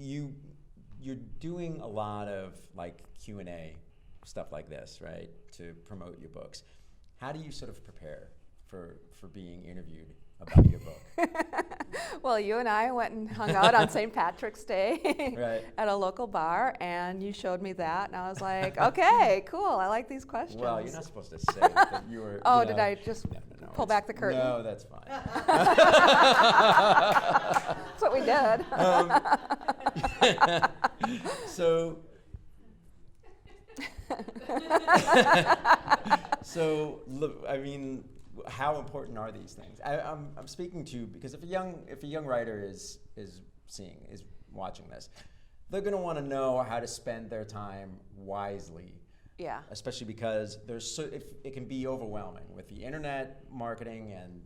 you're doing a lot of like Q&A stuff like this, right, to promote your books. How do you sort of prepare for being interviewed about your book? Well, you and I went and hung out on St. Patrick's Day Right. at a local bar, and you showed me that, and I was like, okay, cool, I like these questions. Well, you're not supposed to say that you were. Oh, you know, did I just pull back the curtain? No, that's fine. That's what we did. So, look, I mean, how important are these things? I'm speaking to, because if a young writer is watching this, they're going to want to know how to spend their time wisely. Yeah. Especially because it can be overwhelming with the internet marketing and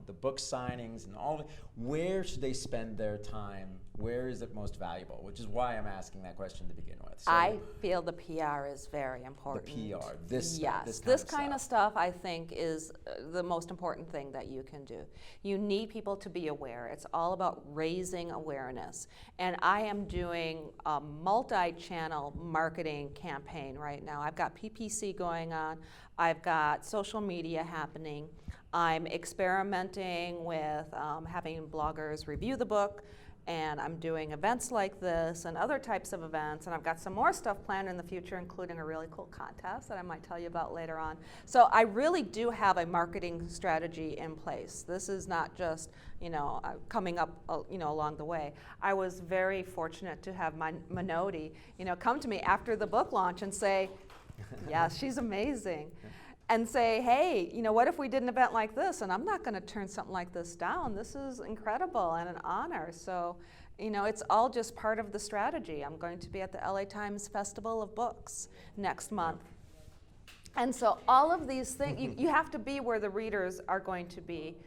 the book signings and all. Where should they spend their time? Where is it most valuable? Which is why I'm asking that question to begin with. So I feel the PR is very important. The PR, this kind of stuff I think is the most important thing that you can do. You need people to be aware. It's all about raising awareness. And I am doing a multi-channel marketing campaign right now. I've got PPC going on. I've got social media happening. I'm experimenting with having bloggers review the book. And I'm doing events like this and other types of events, and I've got some more stuff planned in the future, including a really cool contest that I might tell you about later on. So I really do have a marketing strategy in place. This is not just coming up along the way. I was very fortunate to have Minody come to me after the book launch and say, yeah, she's amazing. And say, hey, what if we did an event like this? And I'm not going to turn something like this down. This is incredible and an honor. So, it's all just part of the strategy. I'm going to be at the LA Times Festival of Books next month. And so all of these things, you have to be where the readers are going to be.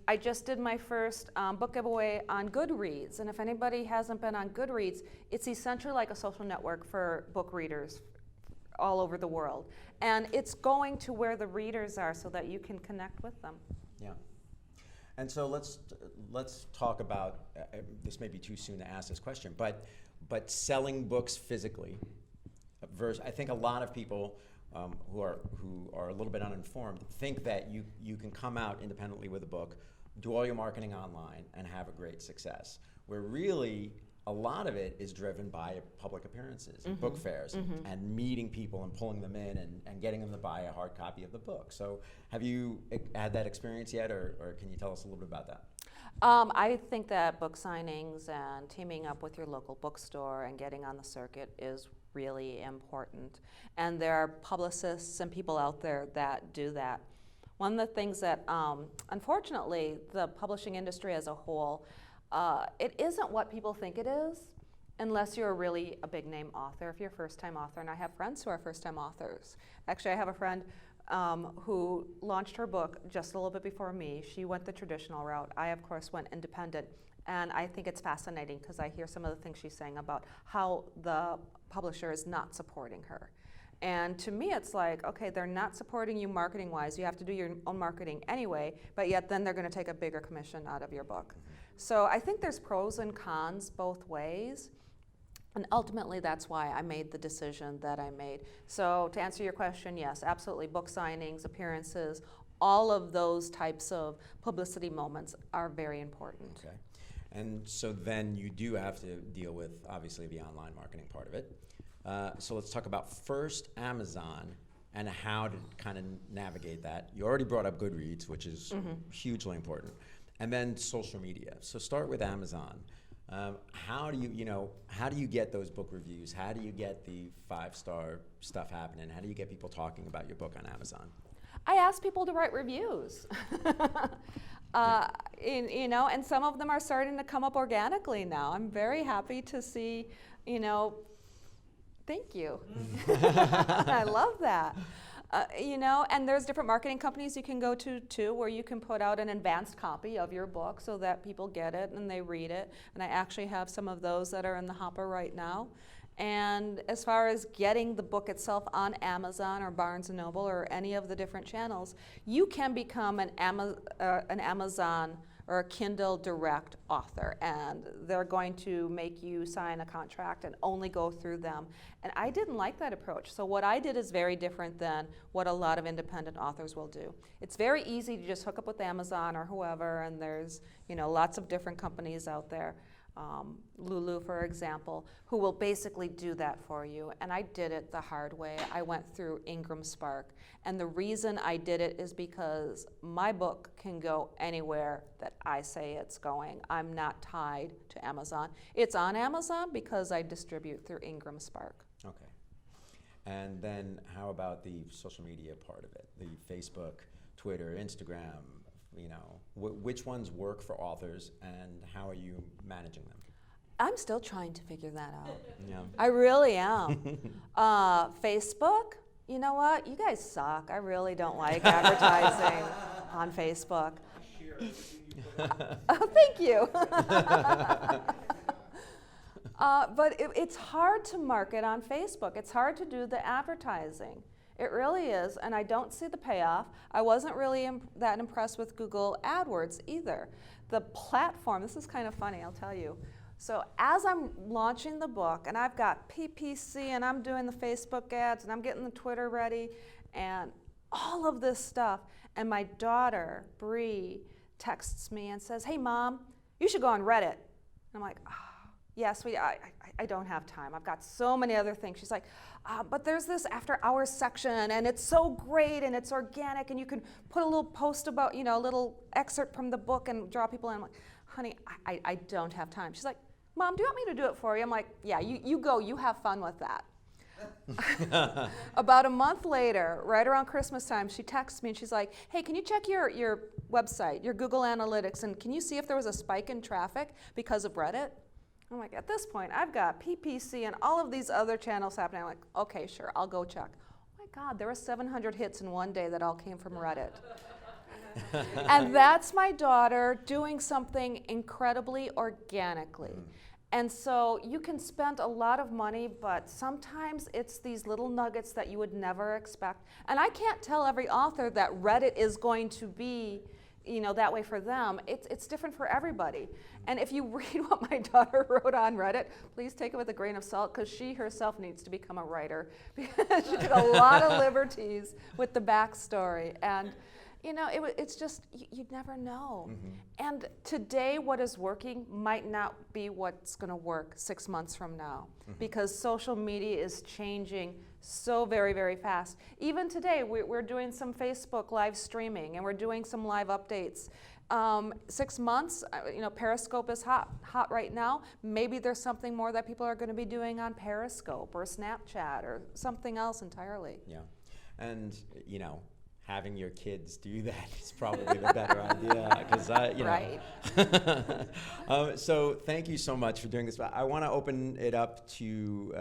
I just did my first book giveaway on Goodreads. And if anybody hasn't been on Goodreads, it's essentially like a social network for book readers all over the world. And it's going to where the readers are so that you can connect with them. Yeah. And so let's talk about, this may be too soon to ask this question, but selling books physically versus, I think a lot of people who are a little bit uninformed think that you can come out independently with a book, do all your marketing online, and have a great success, where really a lot of it is driven by public appearances, and book fairs, and meeting people and pulling them in and getting them to buy a hard copy of the book. So have you had that experience yet, or can you tell us a little bit about that? I think that book signings and teaming up with your local bookstore and getting on the circuit is really important. And there are publicists and people out there that do that. One of the things that, unfortunately, the publishing industry as a whole, it isn't what people think it is unless you're really a big name author. If you're a first-time author, and I have friends who are first-time authors. Actually, I have a friend who launched her book just a little bit before me. She went the traditional route. I, of course, went independent. And I think it's fascinating because I hear some of the things she's saying about how the publisher is not supporting her. And to me, it's like, okay, they're not supporting you marketing-wise. You have to do your own marketing anyway, but yet then they're going to take a bigger commission out of your book. So I think there's pros and cons both ways. And ultimately, that's why I made the decision that I made. So to answer your question, yes, absolutely. Book signings, appearances, all of those types of publicity moments are very important. Okay. And so then you do have to deal with, obviously, the online marketing part of it. So let's talk about first Amazon and how to kind of navigate that. You already brought up Goodreads, which is hugely important. And then social media. So start with Amazon. How do you get those book reviews? How do you get the 5-star stuff happening? How do you get people talking about your book on Amazon? I ask people to write reviews. And some of them are starting to come up organically now. I'm very happy to see, thank you. I love that. And there's different marketing companies you can go to too, where you can put out an advanced copy of your book so that people get it and they read it. And I actually have some of those that are in the hopper right now. And as far as getting the book itself on Amazon or Barnes & Noble or any of the different channels, you can become an Amazon or a Kindle Direct author, and they're going to make you sign a contract and only go through them. And I didn't like that approach. So what I did is very different than what a lot of independent authors will do. It's very easy to just hook up with Amazon or whoever, and there's lots of different companies out there. Lulu, for example, who will basically do that for you. And I did it the hard way. I went through Ingram Spark. And the reason I did it is because my book can go anywhere that I say it's going. I'm not tied to Amazon. It's on Amazon because I distribute through Ingram Spark. Okay. And then how about the social media part of it? The Facebook, Twitter, Instagram, which ones work for authors, and how are you managing them? I'm still trying to figure that out. Yeah. I really am. Facebook, you know what? You guys suck. I really don't like advertising on Facebook. Oh, thank you. But it's hard to market on Facebook. It's hard to do the advertising. It really is, and I don't see the payoff. I wasn't really that impressed with Google AdWords either. The platform, this is kind of funny, I'll tell you. So as I'm launching the book, and I've got PPC, and I'm doing the Facebook ads, and I'm getting the Twitter ready, and all of this stuff, and my daughter, Bree, texts me and says, "Hey, Mom, you should go on Reddit." And I'm like, "Oh, yeah, sweetie, I don't have time. I've got so many other things." She's like, "But there's this after hours section, and it's so great, and it's organic, and you can put a little post about, a little excerpt from the book and draw people in." I'm like, "Honey, I don't have time." She's like, "Mom, do you want me to do it for you?" I'm like, "Yeah, you go. You have fun with that." About a month later, right around Christmas time, she texts me and she's like, "Hey, can you check your website, your Google Analytics, and can you see if there was a spike in traffic because of Reddit?" I'm like, at this point, I've got PPC and all of these other channels happening. I'm like, okay, sure, I'll go check. Oh my God, there were 700 hits in one day that all came from Reddit. And that's my daughter doing something incredibly organically. And so you can spend a lot of money, but sometimes it's these little nuggets that you would never expect. And I can't tell every author that Reddit is going to be that way for them. It's different for everybody. And if you read what my daughter wrote on Reddit, please take it with a grain of salt, because she herself needs to become a writer, because she took a lot of liberties with the backstory. And it's just, you never know. And today what is working might not be what's going to work 6 months from now, because social media is changing so very, very fast. Even today, we're doing some Facebook live streaming, and we're doing some live updates. 6 months, Periscope is hot right now. Maybe there's something more that people are going to be doing on Periscope or Snapchat or something else entirely. Yeah, and having your kids do that is probably the better idea, because Right. So thank you so much for doing this. I want to open it up to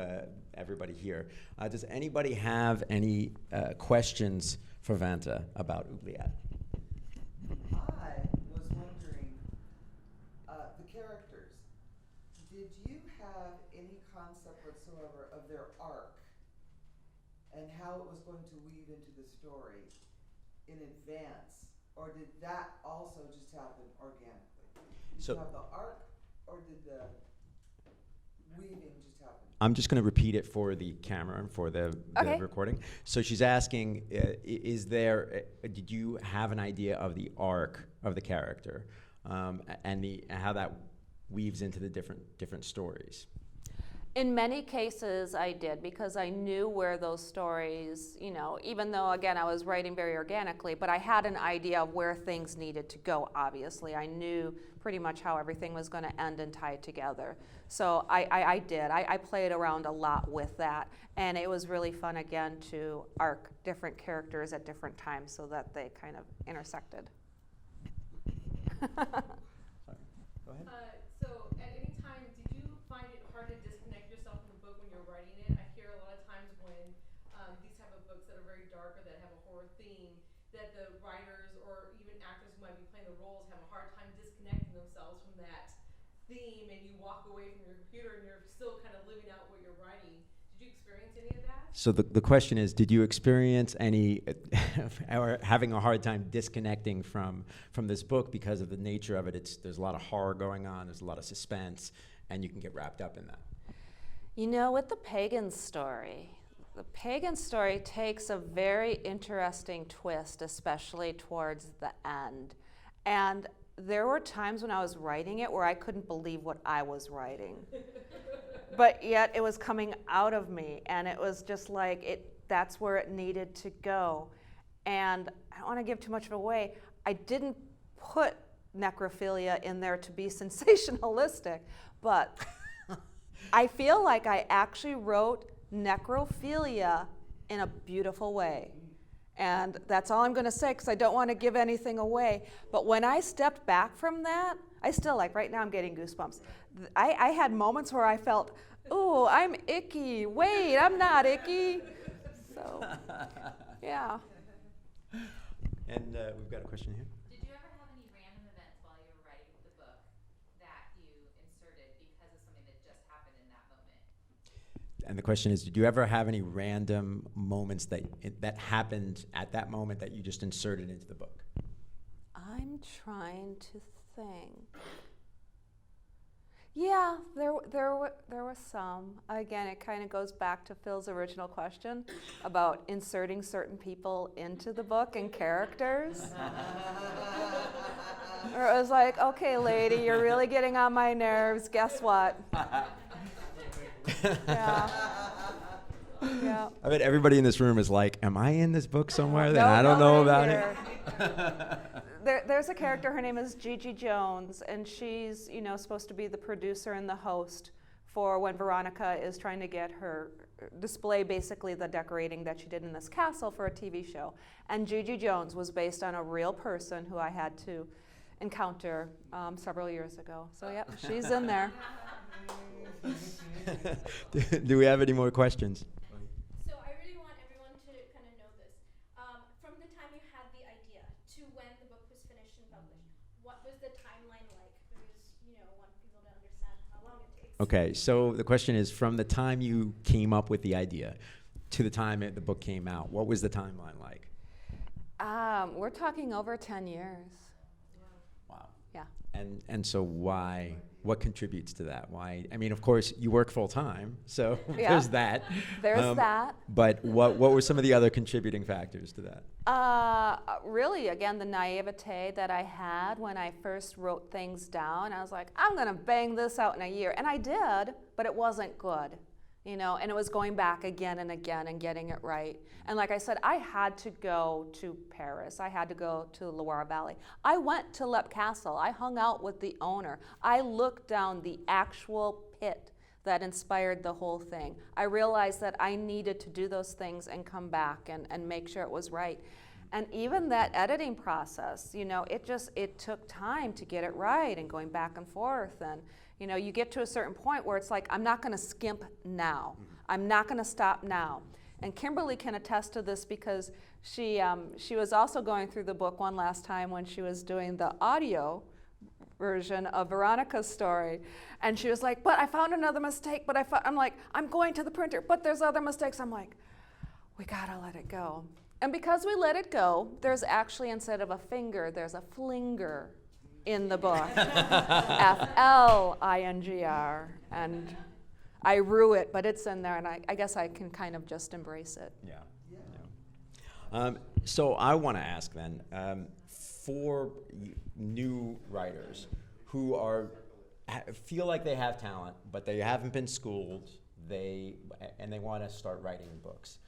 everybody here. Does anybody have any questions for Vanta about Oubliette? I was wondering, the characters, did you have any concept whatsoever of their arc and how it was going to weave into the story in advance, or did that also just happen organically? Did you have the arc, or did the weaving just happen? I'm just going to repeat it for the camera and for the recording. So she's asking, did you have an idea of the arc of the character, and how that weaves into the different stories? In many cases, I did, because I knew where those stories, even though, again, I was writing very organically, but I had an idea of where things needed to go, obviously. I knew pretty much how everything was going to end and tie together. So I did. I played around a lot with that, and it was really fun, again, to arc different characters at different times so that they kind of intersected. Sorry. Go ahead. So at any time, did you find it hard to disconnect yourself from the book when you're writing it? I hear a lot of times when these type of books that are very dark or that have a horror theme, that the writers or even actors who might be playing the roles have a hard time disconnecting themselves from that theme, and you walk away from your computer and you're still kind of living out what you're writing. Did you experience any of that? So the question is, did you experience any, or having a hard time disconnecting from this book because of the nature of it? There's a lot of horror going on, there's a lot of suspense, and you can get wrapped up in that. You know, with the pagan story takes a very interesting twist, especially towards the end. And there were times when I was writing it where I couldn't believe what I was writing. But yet it was coming out of me, and it was just like, that's where it needed to go. And I don't want to give too much of it away. I didn't put necrophilia in there to be sensationalistic, but I feel like I actually wrote necrophilia in a beautiful way. And that's all I'm going to say, because I don't want to give anything away. But when I stepped back from that, I still, like right now I'm getting goosebumps. I had moments where I felt, oh, I'm icky. Wait, I'm not icky. So, yeah. And we've got a question here. Did you ever have any random events while you were writing the book that you inserted because of something that just happened in that moment? And the question is, did you ever have any random moments that happened at that moment that you just inserted into the book? I'm trying to think. Yeah, there was some. Again, it kind of goes back to Phil's original question about inserting certain people into the book and characters. Or it was like, okay, lady, you're really getting on my nerves. Guess what? Yeah. Yeah. I bet everybody in this room is like, am I in this book somewhere that No, I don't know nobody about it? There's a character, her name is Gigi Jones, and she's, supposed to be the producer and the host for when Veronica is trying to get her display basically the decorating that she did in this castle for a TV show. And Gigi Jones was based on a real person who I had to encounter several years ago. So yep, she's in there. Do we have any more questions? So I really want everyone to kind of know this. From the time you had the idea to when the book was finished and published, what was the timeline like? Because, want people to understand how long it takes. Okay, so the question is, from the time you came up with the idea to the time the book came out, what was the timeline like? We're talking over 10 years. Wow. Yeah. And so why? What contributes to that? Why? I mean, of course, you work full time, so Yeah. there's that. There's that. But what were some of the other contributing factors to that? Really, again, the naivete that I had when I first wrote things down. I was like, I'm going to bang this out in a year. And I did, but it wasn't good. And it was going back again and again and getting it right. And like I said, I had to go to Paris. I had to go to Loire Valley. I went to Lep Castle. I hung out with the owner. I looked down the actual pit that inspired the whole thing. I realized that I needed to do those things and come back and make sure it was right. And even that editing process, it took time to get it right and going back and forth. And you get to a certain point where it's like, I'm not going to skimp now. I'm not going to stop now. And Kimberly can attest to this because she was also going through the book one last time when she was doing the audio version of Veronica's story. And she was like, but I found another mistake, I'm like, I'm going to the printer, but there's other mistakes. I'm like, we got to let it go. And because we let it go, there's actually, instead of a finger, there's a flinger in the book. F-L-I-N-G-R. And I rue it, but it's in there, and I guess I can kind of just embrace it. Yeah. So I want to ask then, for new writers who feel like they have talent, but they haven't been schooled, and they want to start writing books.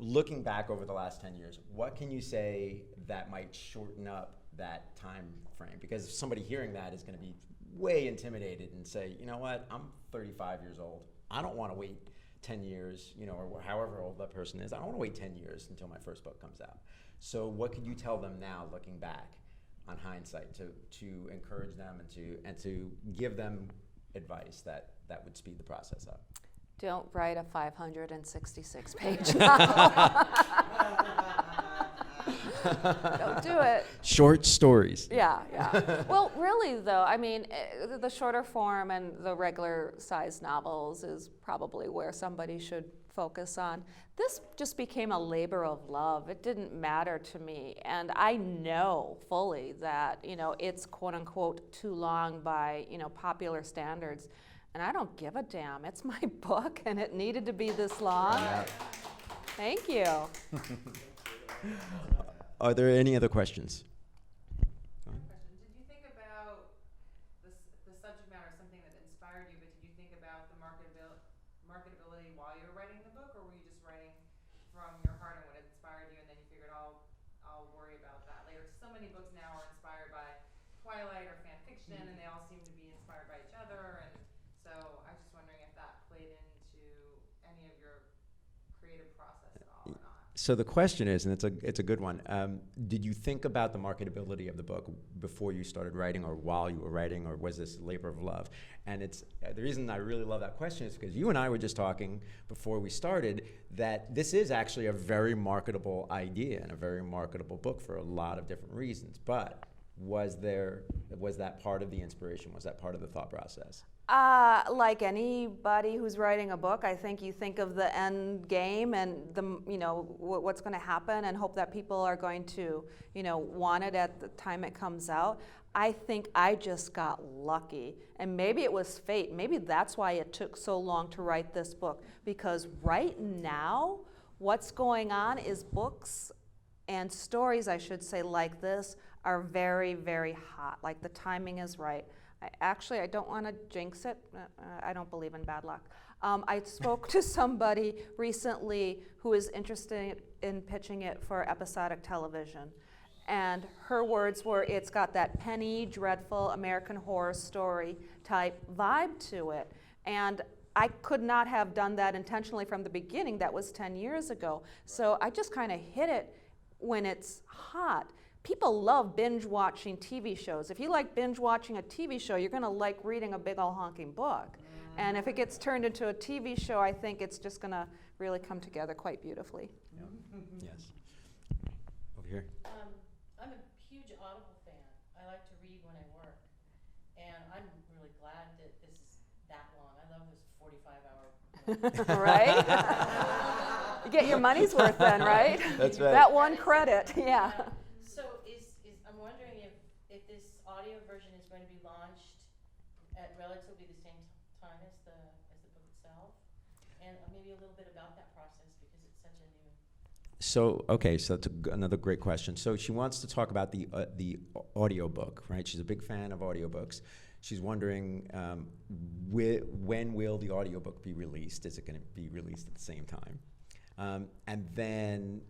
Looking back over the last 10 years, what can you say that might shorten up that time frame? Because somebody hearing that is going to be way intimidated and say, you know what, I'm 35 years old. I don't want to wait 10 years, or however old that person is. I don't want to wait 10 years until my first book comes out. So what could you tell them now, looking back on hindsight, to encourage them and to give them advice that would speed the process up? Don't write a 566-page novel. Don't do it. Short stories. Yeah. Well, really, though, I mean, the shorter form and the regular size novels is probably where somebody should focus on. This just became a labor of love. It didn't matter to me. And I know fully that, it's quote unquote too long by, popular standards. And I don't give a damn. It's my book and it needed to be this long. Yeah. Thank you. Are there any other questions? Question. Did you think about the subject matter, something that inspired you, but did you think about the marketability while you were writing the book, or were you just writing from your heart and what inspired you, and then you figured, I'll worry about that later? So many books now are inspired by Twilight or fan fiction, and they all seem to be inspired by each other, and so I was just wondering if that played into any of your creative process at all or not. So the question is, and it's a good one, did you think about the marketability of the book before you started writing or while you were writing, or was this labor of love? And it's the reason I really love that question is because you and I were just talking before we started that this is actually a very marketable idea and a very marketable book for a lot of different reasons. But was that part of the inspiration? Was that part of the thought process? Like anybody who's writing a book, I think you think of the end game and what's going to happen, and hope that people are going to, want it at the time it comes out. I think I just got lucky, and maybe it was fate. Maybe that's why it took so long to write this book, because right now, what's going on is books and stories, I should say, like this are very, very hot. Like the timing is right. I don't want to jinx it. I don't believe in bad luck. I spoke to somebody recently who is interested in pitching it for episodic television. And her words were, it's got that penny dreadful American Horror Story type vibe to it. And I could not have done that intentionally from the beginning. That was 10 years ago. So I just kind of hit it when it's hot. People love binge watching TV shows. If you like binge watching a TV show, you're going to like reading a big old honking book. And if it gets turned into a TV show, I think it's just going to really come together quite beautifully. Yes. Over here. I'm a huge Audible fan. I like to read when I work. And I'm really glad that this is that long. I love this 45-hour. Right? You get your money's worth then, right? That's right. That one credit, yeah. So I'm wondering if this audio version is going to be launched at relatively the same time as the book itself, and maybe a little bit about that process, because it's such a new. So that's another great question. So she wants to talk about the audiobook, right? She's a big fan of audiobooks. She's wondering when will the audiobook be released? Is it going to be released at the same time? And then,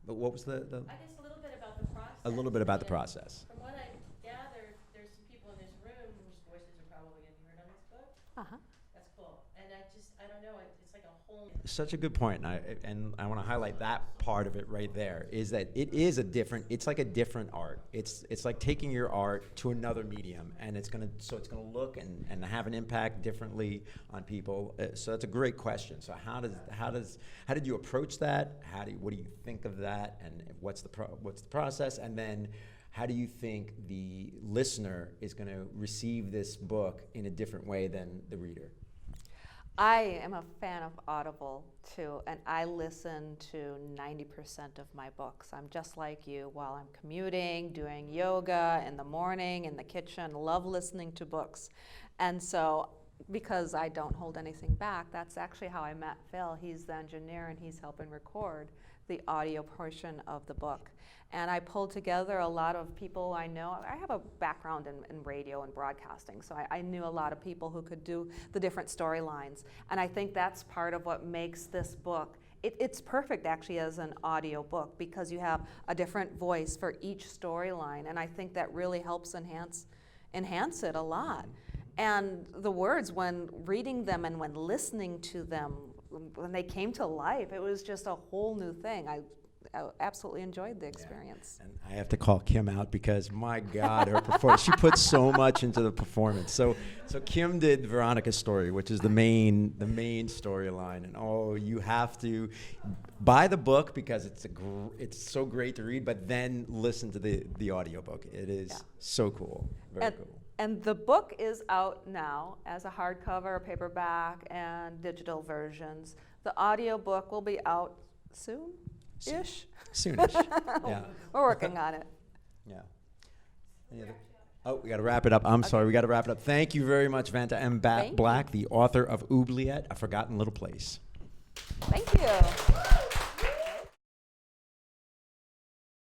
what was the? I guess a little bit about the process. A little bit about the process. From what I gathered, there's some people in this room whose voices are probably going to be heard on this book. Uh-huh. That's cool. And I don't know, it's like a whole. Such a good point, and I want to highlight that part of it right there. Is that it's like a different art. It's like taking your art to another medium, and it's gonna look and have an impact differently on people. So that's a great question. So how did you approach that? What do you think of that? And what's the process? And then how do you think the listener is going to receive this book in a different way than the reader? I am a fan of Audible too, and I listen to 90% of my books. I'm just like you. While I'm commuting, doing yoga in the morning, in the kitchen, love listening to books. And so, because I don't hold anything back, that's actually how I met Phil. He's the engineer and he's helping record the audio portion of the book. And I pulled together a lot of people I know. I have a background in radio and broadcasting, so I knew a lot of people who could do the different storylines. And I think that's part of what makes this book. It's perfect actually as an audio book, because you have a different voice for each storyline, and I think that really helps enhance it a lot. And the words, when reading them and when listening to them, when they came to life, it was just a whole new thing. absolutely enjoyed the experience. And I have to call Kim out because, my God, her performance, she put so much into the performance. So Kim did Veronica's story, which is the main storyline. And you have to buy the book because it's so great to read, but then listen to the audiobook. It is so cool. Very cool. And the book is out now as a hardcover, paperback, and digital versions. The audiobook will be out soon-ish. Soonish. Yeah. We're working on it. Yeah. We got to wrap it up. I'm sorry, we got to wrap it up. Thank you very much, Vanta M. Thank Black, the author of Oubliette, A Forgotten Little Place. Thank you.